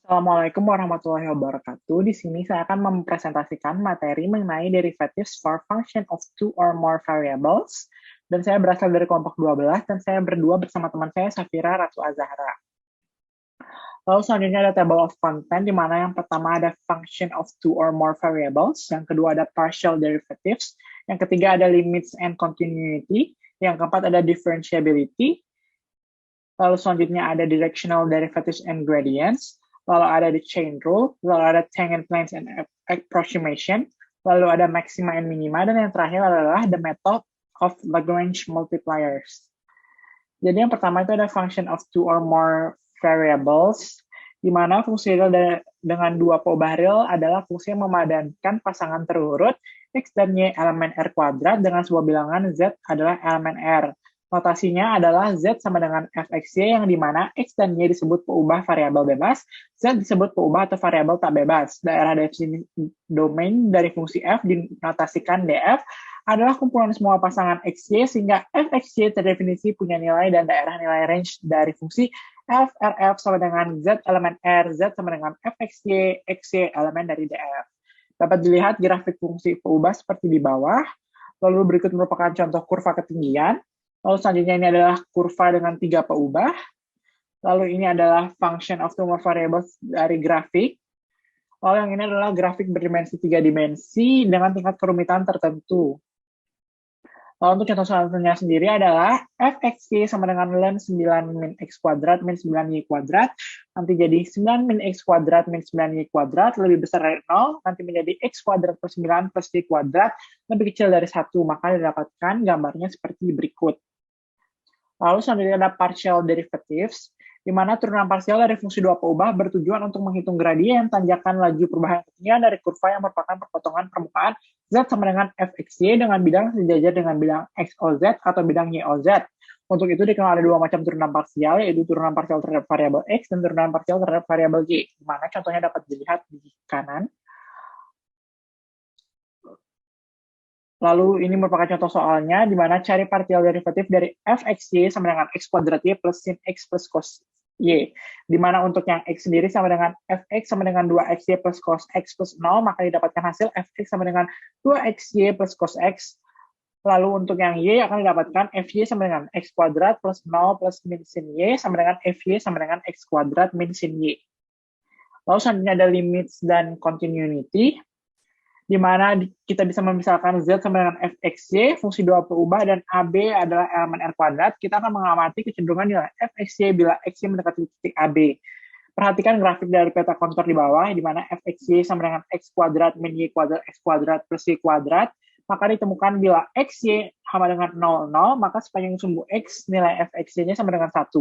Assalamualaikum warahmatullahi wabarakatuh. Di sini saya akan mempresentasikan materi mengenai derivatives for function of two or more variables. Dan saya berasal dari kelompok 12 dan saya berdua bersama teman saya Safira Ratu Azahra. Lalu selanjutnya ada table of content, di mana yang pertama ada function of two or more variables, yang kedua ada partial derivatives, yang ketiga ada limits and continuity, yang keempat ada differentiability, lalu selanjutnya ada directional derivatives and gradients, lalu ada the chain rule, lalu ada tangent lines and approximation, lalu ada maxima and minima, dan yang terakhir adalah the method of Lagrange multipliers. Jadi yang pertama itu ada function of two or more variables, di mana fungsi real dengan dua peubah real adalah fungsi yang memadankan pasangan terurut x dan y elemen R kuadrat dengan sebuah bilangan z adalah elemen R. Notasinya adalah z sama dengan fxy, yang dimana x dan y disebut peubah variabel bebas, z disebut peubah atau variabel tak bebas. Daerah definisi domain dari fungsi f dinotasikan df adalah kumpulan semua pasangan xy, sehingga fxy terdefinisi punya nilai dan daerah nilai range dari fungsi f rf sama dengan z elemen r, z sama dengan fxy, xy elemen dari df. Dapat dilihat grafik fungsi peubah seperti di bawah. Lalu berikut merupakan contoh kurva ketinggian. Lalu selanjutnya ini adalah kurva dengan tiga peubah. Lalu ini adalah function of two more variables dari grafik. Lalu yang ini adalah grafik berdimensi 3 dimensi dengan tingkat kerumitan tertentu. Lalu untuk contoh selanjutnya sendiri adalah fxy sama dengan ln 9 min x kuadrat min 9y kuadrat. Nanti jadi 9 min x kuadrat min 9y kuadrat lebih besar dari 0. Nanti menjadi x kuadrat plus 9 plus y kuadrat lebih kecil dari 1. Maka didapatkan gambarnya seperti berikut. Lalu selanjutnya ada partial derivatives, di mana turunan parsial dari fungsi dua peubah bertujuan untuk menghitung gradien tanjakan laju perubahan ketinggian dari kurva yang merupakan perpotongan permukaan z sama dengan fxy dengan bidang sejajar dengan bidang xoz atau bidang yoz. Untuk itu dikenal ada dua macam turunan parsial, yaitu turunan parsial terhadap variabel x dan turunan parsial terhadap variabel y, di mana contohnya dapat dilihat di kanan. Lalu ini merupakan contoh soalnya, di mana cari partial derivatif dari fxy sama dengan x kuadrat y plus sin x plus cos y. Di mana untuk yang x sendiri sama dengan fx sama dengan 2xy plus cos x plus 0, maka didapatkan hasil fx sama dengan 2xy plus cos x. Lalu untuk yang y akan didapatkan fy sama dengan x kuadrat plus 0 plus min sin y sama dengan fy sama dengan x kuadrat min sin y. Lalu selanjutnya ada limits dan continuity, di mana kita bisa memisahkan z sama dengan fxy, fungsi dua peubah, dan ab adalah elemen R kuadrat. Kita akan mengamati kecenderungan nilai fxy bila xy mendekati titik ab. Perhatikan grafik dari peta kontur di bawah, di mana fxy sama dengan x kuadrat min y kuadrat x kuadrat plus y kuadrat. Maka ditemukan bila xy sama dengan 0, maka sepanjang sumbu x nilai fxy-nya sama dengan 1.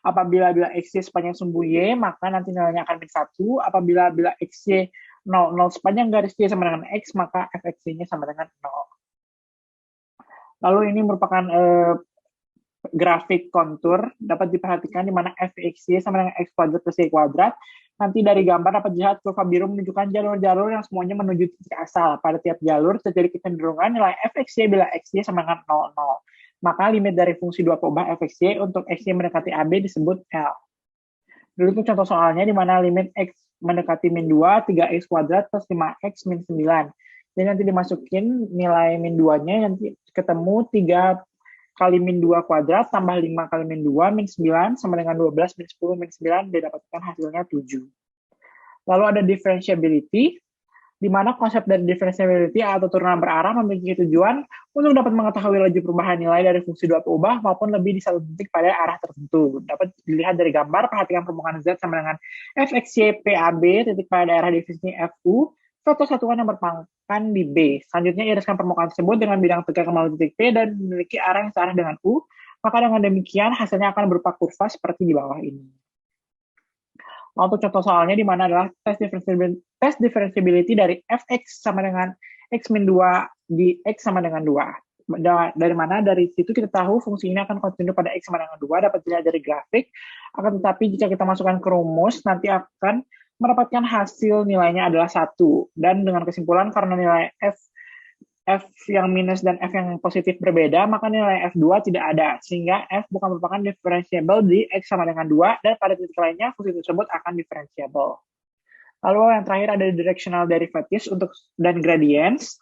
Apabila xy sepanjang sumbu y, maka nanti nilainya akan min 1. Apabila xy 0, sepanjang garis y sama dengan x, maka fxy-nya sama dengan 0. Lalu ini merupakan grafik kontur, dapat diperhatikan di mana fxy sama dengan x kuadrat plus y kuadrat. Nanti dari gambar dapat dilihat kurva biru menunjukkan jalur-jalur yang semuanya menuju titik asal. Pada tiap jalur terjadi kecenderungan nilai fxy bila xy sama dengan 0. Maka limit dari fungsi dua peubah fxy untuk xy mendekati ab disebut L. Dulu itu contoh soalnya di mana limit x mendekati min 2, 3x kuadrat plus 5x min 9. Jadi nanti dimasukin nilai min 2-nya, nanti ketemu 3 kali min 2 kuadrat tambah 5 kali min 2 min 9 sama dengan 12 min 10 min 9, didapatkan hasilnya 7. Lalu ada differentiability, di mana konsep dari differentiability atau turunan berarah memiliki tujuan untuk dapat mengetahui laju perubahan nilai dari fungsi dua peubah maupun lebih di satu titik pada arah tertentu. Dapat dilihat dari gambar, perhatikan permukaan Z sama dengan fxy PAB titik pada daerah definisi FU, suatu satuan yang berpangkat di B. Selanjutnya iriskan permukaan tersebut dengan bidang tegak melalui titik P dan memiliki arah yang searah dengan U, maka dengan demikian hasilnya akan berupa kurva seperti di bawah ini. Untuk contoh soalnya di mana adalah test differentiability dari fx sama dengan x min 2 di x sama dengan 2. Dari mana? Dari situ kita tahu fungsi ini akan kontinu pada x sama dengan 2, dapat dilihat dari grafik. Akan tetapi jika kita masukkan ke rumus, nanti akan mendapatkan hasil nilainya adalah 1. Dan dengan kesimpulan karena nilai f F yang minus dan F yang positif berbeda, maka nilai F2 tidak ada, sehingga F bukan merupakan differentiable di X sama dengan 2, dan pada titik lainnya fungsi tersebut akan differentiable. Lalu yang terakhir ada directional derivatives untuk dan gradients,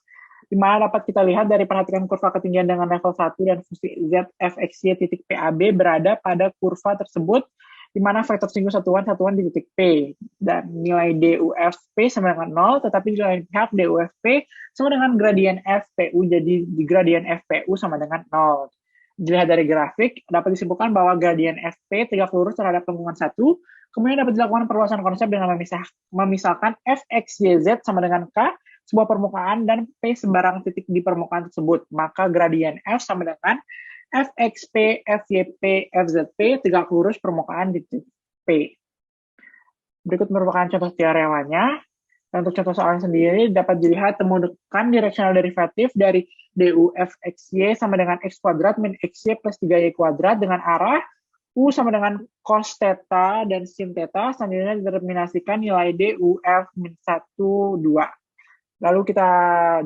di mana dapat kita lihat dari perhatikan kurva ketinggian dengan level 1 dan fungsi Z fxy titik PAB berada pada kurva tersebut, di mana vektor singgung satuan di titik P, dan nilai DUFP sama dengan 0, tetapi di lain pihak DUFP sama dengan gradien FPU, jadi di gradien FPU sama dengan 0. Dilihat dari grafik, dapat disimpulkan bahwa gradien FP tegak lurus terhadap lengkungan 1, kemudian dapat dilakukan perluasan konsep dengan memisahkan Fxyz sama dengan K, sebuah permukaan, dan P sembarang titik di permukaan tersebut. Maka gradien F sama dengan Fxp, Fyp, Fzp tegak lurus permukaan di titik P. Berikut merupakan contoh teoremanya. Dan untuk contoh soalnya sendiri dapat dilihat temukan directional derivative dari du fxy sama dengan x kuadrat min xy plus 3y kuadrat dengan arah u sama dengan cos theta dan sin theta. Selanjutnya dideterminasikan nilai du f min 1, 2. Lalu kita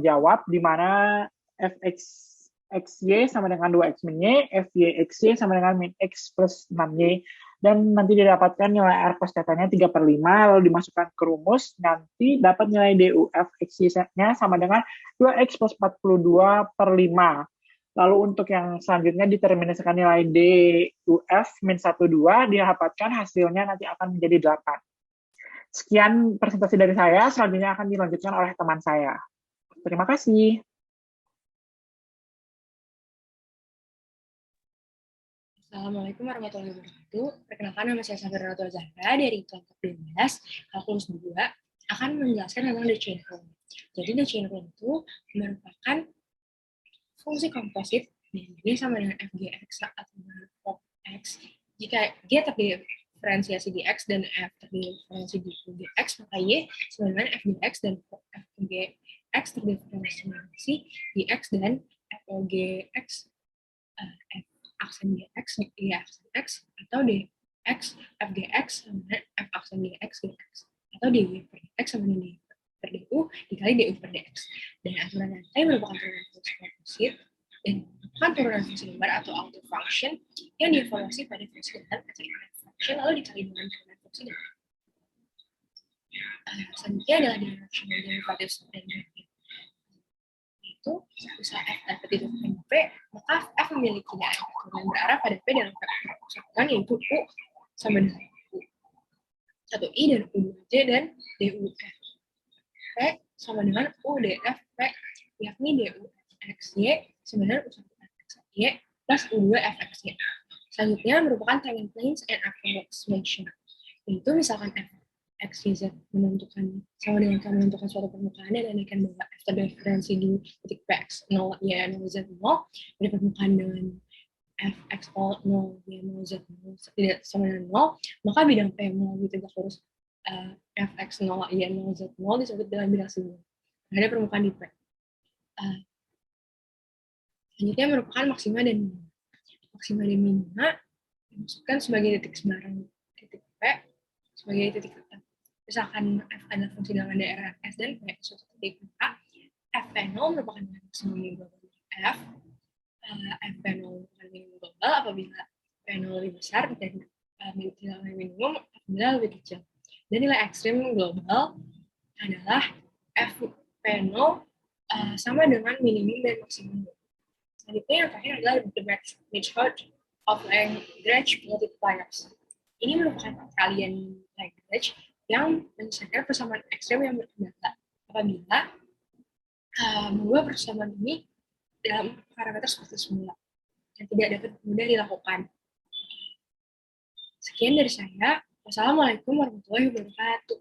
jawab di mana fxy sama dengan 2x min y, fyxy sama dengan min x plus 6y. Dan nanti didapatkan nilai R cos theta-nya 3/5, lalu dimasukkan ke rumus, nanti dapat nilai du fxy-nya sama dengan 2x plus 42/5. Lalu untuk yang selanjutnya determinasikan nilai DUF min 1, 2, didapatkan hasilnya nanti akan menjadi 8. Sekian presentasi dari saya, selanjutnya akan dilanjutkan oleh teman saya. Terima kasih. Assalamualaikum warahmatullahi wabarakatuh. Perkenalkan, nama saya Safira Natul Zahra dari kelompok 12, kalkulus 2, akan menjelaskan tentang the chain rule. Jadi the chain rule itu merupakan fungsi komposit D sama dengan fgx atau fx. Jika G terdiferensiasi di X dan F terdiferensiasi di Gx, maka Y sama dengan fgx dan fgx terdiferensiasi di X dan fgx F aksen Gx, Y aksen X, atau Dx, Fgx sama dengan F aksen Gx, Gx. Atau dy per dx sama dengan dy per du dikali du per dx. Dan aturan rantai merupakan turunan fungsi komposit dan merupakan turunan fungsi lembar atau auto function yang dievaluasi pada fungsi dalam function lalu dikali dengan turunan fungsi dalam. Selanjutnya adalah directional derivatives dan gradient. Itu usaha F dapat ditentukan P, maka F memiliki nilai yang berarah pada P dalam vektor kesatuan yaitu U sama dengan U 1i dan U2j dan DUF P sama dengan UDF P, yakni DUFXY sama dengan U1FXY plus U2FXY. Selanjutnya merupakan time planes and approximation, yaitu misalkan FXYZ menentukan sama dengan kamu menentukan suatu permukaan dan akan bahwa F terdiferensi di titik Px 0 y 0 z 0 dari permukaan dengan Fx 0 y 0 z 0 tidak sama dengan 0, maka bidang P melalui tegak lurus Fx 0 y 0 z 0 disebut dengan bidang simbol. Ada permukaan di P. Selanjutnya merupakan maksima dan minima. Maksima dan minima dimaksudkan sebagai titik sembarang titik P sebagai titik tetap. Misalkan F adalah fungsi dengan daerah S dan P suatu titik A, Fp0 merupakan maksimum global dari F, Fp0 merupakan minimum global apabila P0 lebih besar dan nilai minimum apabila lebih kecil. Dan nilai ekstrim global adalah Fp0 sama dengan minimum dan maksimum. Selanjutnya yang terakhir adalah the method of Lagrange multipliers. Ini merupakan perkalian Lagrange yang menyelesaikan persamaan ekstrem yang berdata apabila mengubah persamaan ini dalam parameter seperti semula yang tidak dapat mudah dilakukan. Sekian dari saya. Wassalamualaikum warahmatullahi wabarakatuh.